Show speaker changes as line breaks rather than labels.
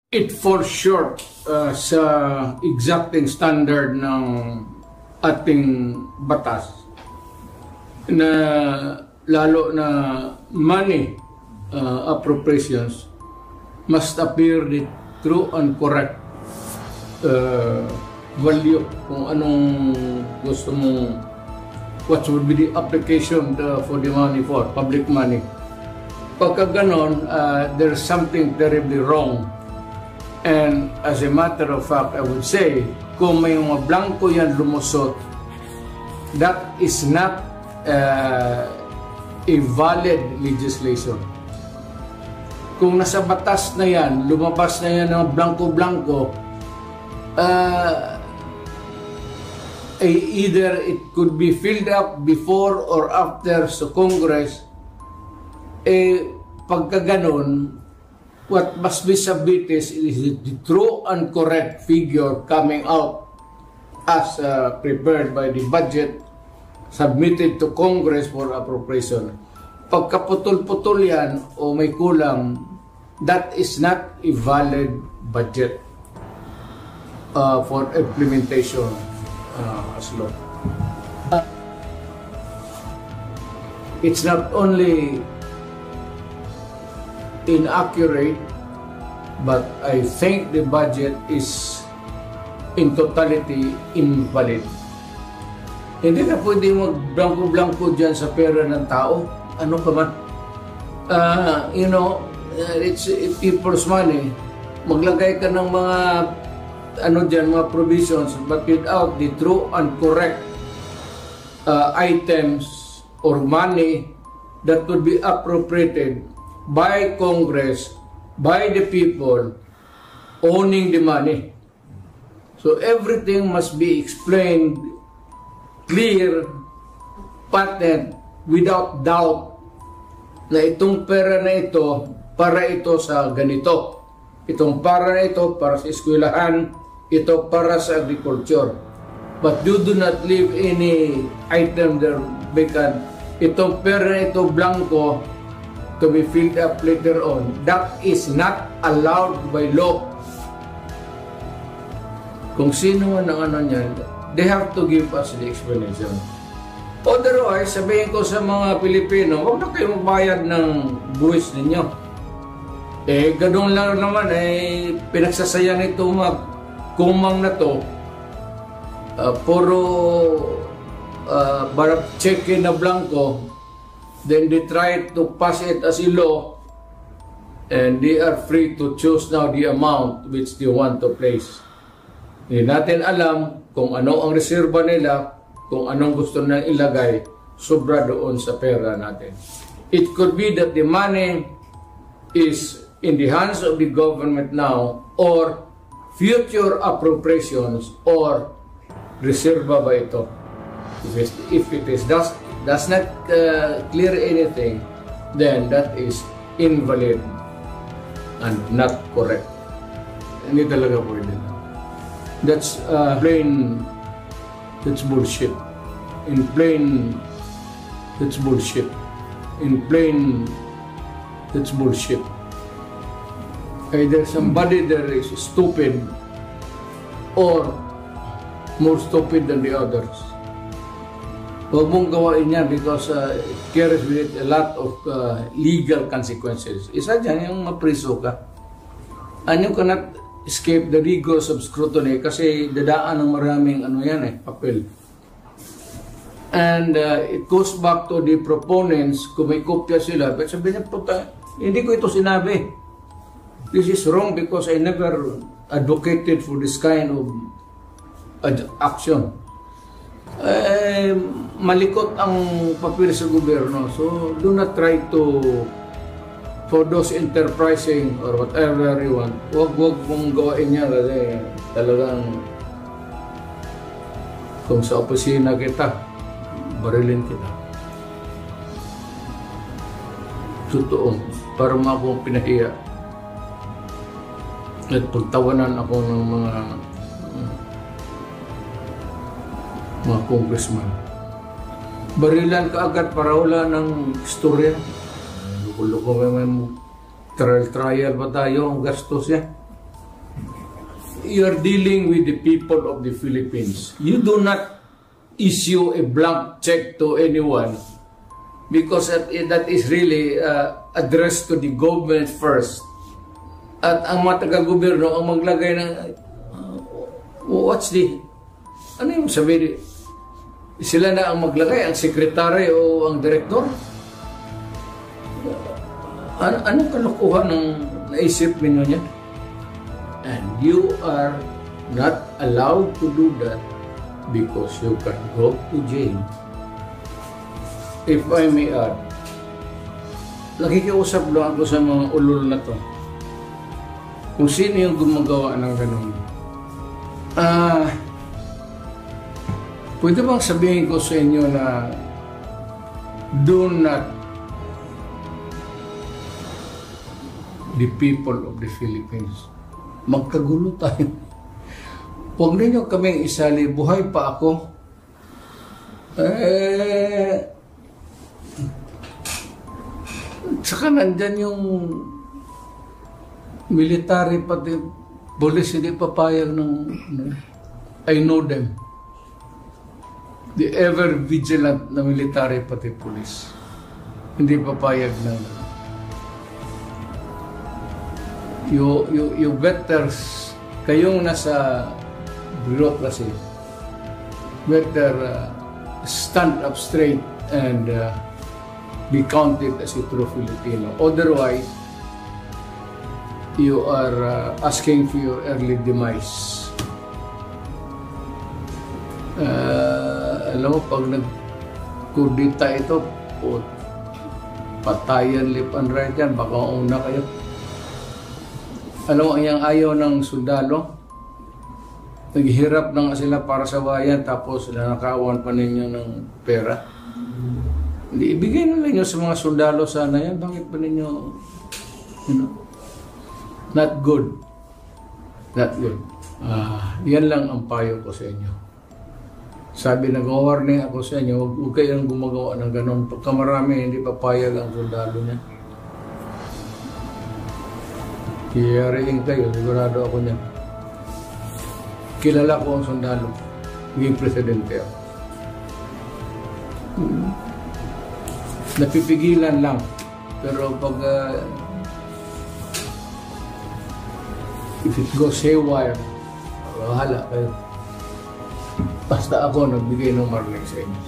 it falls short sa exacting standard ng ating batas na lalo na money appropriations must appear the true and correct value kung anong gusto mong what would be the application for the money for public money. Pagka ganon, there's something terribly wrong. And as a matter of fact, I would say, kung may mga blanco yan lumusot, that is not a valid legislation. Kung nasa batas na yan, lumabas na yan ng blanco-blanco, either it could be filled up before or after sa Congress, pagka ganon, what must be submitted is the true and correct figure coming out as prepared by the budget submitted to Congress for appropriation. Pagka putol-putol yan o may kulang, that is not a valid budget for implementation as law. It's not only inaccurate, but I think the budget is in totality invalid. Hindi na pwede mag-blanco-blanco dyan sa pera ng tao. Ano ka man? It's people's money. Maglagay ka ng mga mga provisions, but without the true and correct items or money that could be appropriated by Congress, by the people owning the money. So everything must be explained clear, patent, without doubt na itong pera na ito para ito sa ganito. Itong para na ito para sa eskwelahan, ito para sa agriculture. But you do not leave any item there vacant. Itong pera na ito blanco to be filled up later on. That is not allowed by law. Kung sino man ang niyan, they have to give us the explanation. Otherwise, sabihin ko sa mga Pilipino, huwag na kayo magbayad ng buwis ninyo. Ganun lang naman, pinagsasayan ito kumang na to. Puro check-in na blanco. Then they try to pass it as a law, and they are free to choose now the amount which they want to place. Hindi natin alam kung ano ang reserba nila, kung anong gusto na ilagay, sobra doon sa pera natin. It could be that the money is in the hands of the government now, or future appropriations, or reserva ba ito? If it is does not clear anything, then that is invalid and not correct. Hindi talaga pwede. That's plain, that's bullshit. In plain, that's bullshit. In plain, that's bullshit. Either somebody there is stupid or more stupid than the others. Huwag mong gawain yan because it carries with it a lot of legal consequences. Isa dyan yung mapriso ka. And you cannot escape the rigors of scrutiny kasi dadaan ng maraming papel. And it goes back to the proponents, kung may kopya sila, but sabi niya, puta, hindi ko ito sinabi. This is wrong because I never advocated for this kind of action. Malikot ang papel sa gobyerno. So, do not try to, for those enterprising or whatever you want, huwag mong gawain niya kasi talagang kung sa opisina kita, barilin kita. Totoo, para akong pinahiya. At pagtawanan ako ng mga congressman. Barilan ka agad para wala ng istorya. Luko-luko may trial ba tayo ang gastos yan? you're dealing with the people of the Philippines. You do not issue a blank check to anyone because that is really addressed to the government first. At ang mga taga-gobyerno ang maglagay ng ano yung sabihin? Sila na ang maglagay, ang sekretary o ang direktor? Anong kalokohan ng naisip ninyo niya? And you are not allowed to do that because you can go to jail. If I may add, nakikiusap lang ako sa mga ulol na to. Kung sino yung gumagawa ng ganun. Pwede bang sabihin ko sa inyo na do not the people of the Philippines. Magkagulo tayo. Huwag ninyo kaming isali, buhay pa ako. Saka nandyan yung military pati police hindi papayag ng I know them. The ever vigilant na military pati police. Hindi papayag ng you better kayong nasa bureaucracy better stand up straight and be counted as a true Filipino. Otherwise, you are asking for your early demise. Alam mo, pag nagkudita ito, patayan left and right yan, baka una kayo. Alam mo, ang ayaw ng sundalo, naghihirap na nga sila para sa bayan, tapos nanakawan pa ninyo ng pera. Hindi, ibigay na ninyo sa mga sundalo sana yan. Bakit pa ninyo, not good. Not good. Yan lang ang payo ko sa inyo. Sabi, nag-warning ako sa inyo, huwag kayong gumagawa ng ganun. Pagka marami, hindi papayag ang sundalo niya. Kiyariin kayo, sigurado ako niyan. Kilala ko ang sundalo. Naging presidente ako. Napipigilan lang. Pero pag if it goes haywire, bahala kayo. Basta ako nagbigay ng warning sa inyo.